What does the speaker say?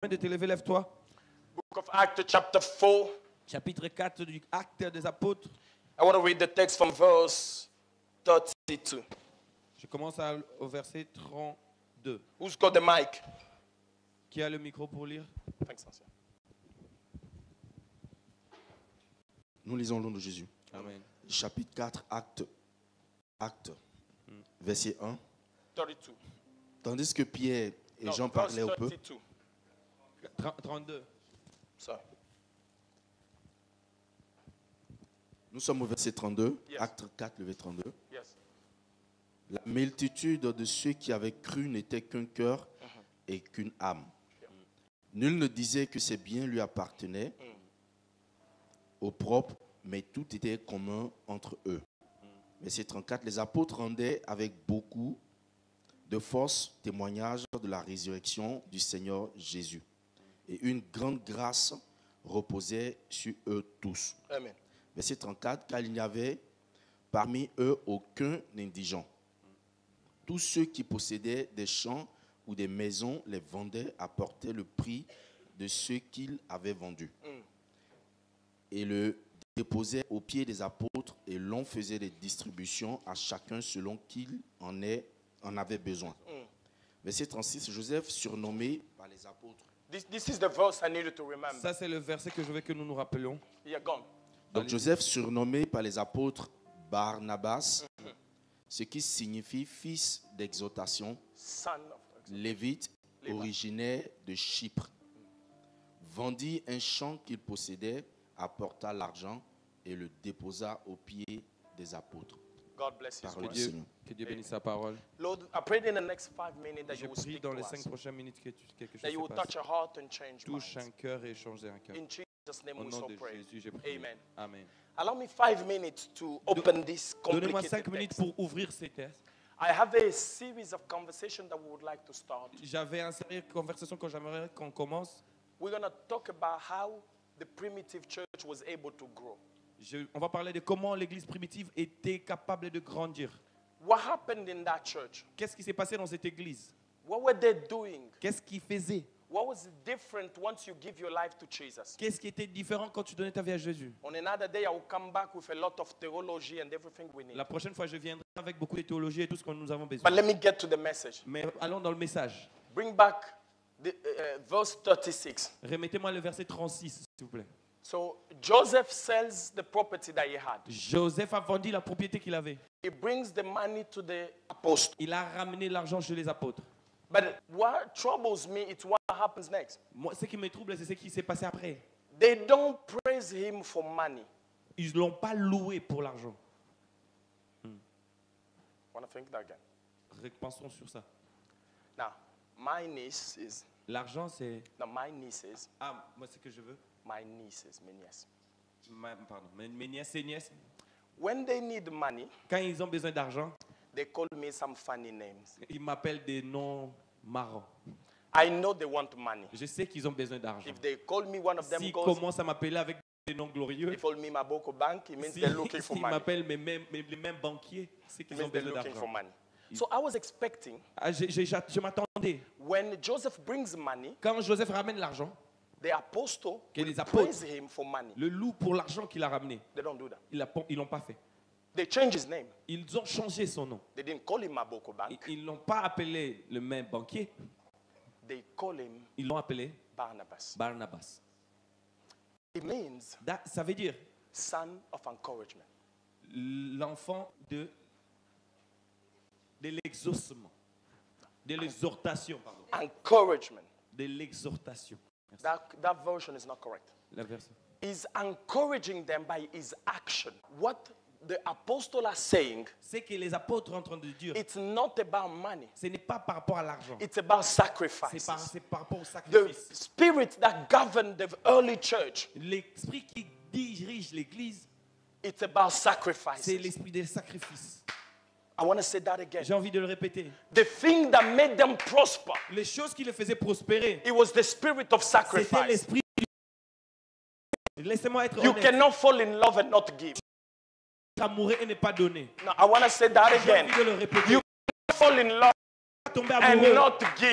de te lever, lève-toi. Book of Acts, chapter 4. Chapitre 4 du Acte des Apôtres. I want to read the text from verse 32. Je commence au verset 32. Who's got the mic? Qui a le micro pour lire? Thanks, Nancy. Nous lisons le nom de Jésus. Amen. Chapitre 4, acte verset 1. 32. Tandis que Pierre et No, Jean verse parlaient au peuple, 32. 32. Sorry. nous sommes au verset 32, Yes. acte 4, le verset 32. Yes. La multitude de ceux qui avaient cru n'était qu'un cœur et qu'une âme. Nul ne disait que ses biens lui appartenaient au propre, mais tout était commun entre eux. Verset 34, les apôtres rendaient avec beaucoup de force témoignage de la résurrection du Seigneur Jésus. Et une grande grâce reposait sur eux tous. Amen. Verset 34, car il n'y avait parmi eux aucun indigent. Tous ceux qui possédaient des champs ou des maisons les vendaient, apportaient le prix de ce qu'ils avaient vendu. Et le déposaient aux pieds des apôtres et l'on faisait des distributions à chacun selon qu'il en avait besoin. Verset 36, Joseph surnommé par les apôtres. This is the verse I needed to remember. Ça, c'est le verset que je veux que nous nous rappelions. You're gone. Donc Joseph surnommé par les apôtres Barnabas, ce qui signifie fils d'exhortation, Son of lévite, originaire de Chypre, vendit un champ qu'il possédait, apporta l'argent et le déposa aux pieds des apôtres. God bless His Parole word. du Seigneur. Que Dieu bénisse sa parole. Lord, I pray in the next 5 minutes that Je you will prie speak dans to les us. 5 prochaines minutes que quelque That chose you se will passe. touch a heart and change Touche minds. un cœur et change un cœur. In Jesus' name Au we nom so de pray. Jésus, j'ai prié. Amen. Amen. Allow me 5 minutes to open this Donnez-moi complicated 5 minutes text. pour ouvrir ces textes. I have a series of conversation that we would like to start. J'avais une série de conversations que j'aimerais qu'on commence. We're going to talk about how the primitive church was able to grow. On va parler de comment l'église primitive était capable de grandir. What happened in that church? Qu'est-ce qui s'est passé dans cette église? What were they doing? Qu'est-ce qu'ils faisaient? What was different once you give your life to Jesus? Qu'est-ce qui était différent quand tu donnais ta vie à Jésus? On another day, I will come back with a lot of theology and everything we need. La prochaine fois, je viendrai avec beaucoup de théologie et tout ce que nous avons besoin. But let me get to the message. Mais allons dans le message. Bring back the verse 36. Remettez-moi le verset 36, s'il vous plaît. So Joseph sells the property that he had. Joseph a vendu la propriété qu'il avait. He brings the money to the apostle. Il a ramené l'argent chez les apôtres. But what troubles me is what happens next. Moi, ce qui me trouble, c'est ce qui s'est passé après. They don't praise him for money. Ils ne l'ont pas loué pour l'argent. Want to think that again? Repensons sur ça. Now, my nieces, L'argent, c'est... now my nieces, Ah, moi, c'est ce que je veux. my nieces, my niece. Pardon, mes nièces et nièces, When they need money, quand ils ont besoin d'argent, they call me some funny names. ils m'appellent des noms marrants. I know they want money. Je sais qu'ils ont besoin d'argent. If they call me, one of them S'ils goes, commencent à m'appeler avec des noms glorieux, they call me Maboko Bank, it means they're looking for s'ils money. m'appellent les mêmes banquiers, c'est It qu'ils ont means they're besoin looking for d'argent. money. So I was expecting Ah, je m'attendais. when Joseph brings money, Quand Joseph ramène l'argent, the apostle Que will les apôtres- praise him for money. le loue pour l'argent qu'il a ramené. They don't do that. Ils l'ont pas fait. They change his name. Ils ont changé son nom. They didn't call him Maboko Bank. Ils l'ont pas appelé le même banquier. They call him Ils l'ont appelé Barnabas. Barnabas. It means Ça veut dire son of encouragement. l'enfant de l'exaucement, de l'exhortation, pardon, Encouragement. de l'exhortation. Merci. That version is not correct. La version. He's encouraging them by his action. What the apostle are saying, C'est que les apôtres sont en train de dire, it's not about money. ce n'est pas par rapport à l'argent, It's about c'est sacrifices. par rapport au The sacrifice. spirit that governed the early church, L'esprit qui dirige l'Église, it's about c'est sacrifices. l'esprit des sacrifices. I want to say that again. J'ai envie de le répéter. The thing that made them prosper, Les choses qui les faisaient prospérer, it was the spirit of c'était sacrifice. l'esprit. Laissez-moi être You honnête. cannot fall in love and not give. Amourer et ne pas donner. Now, I want to say that J'ai again. envie de le répéter. You fall in love Tomber and amoureux not give.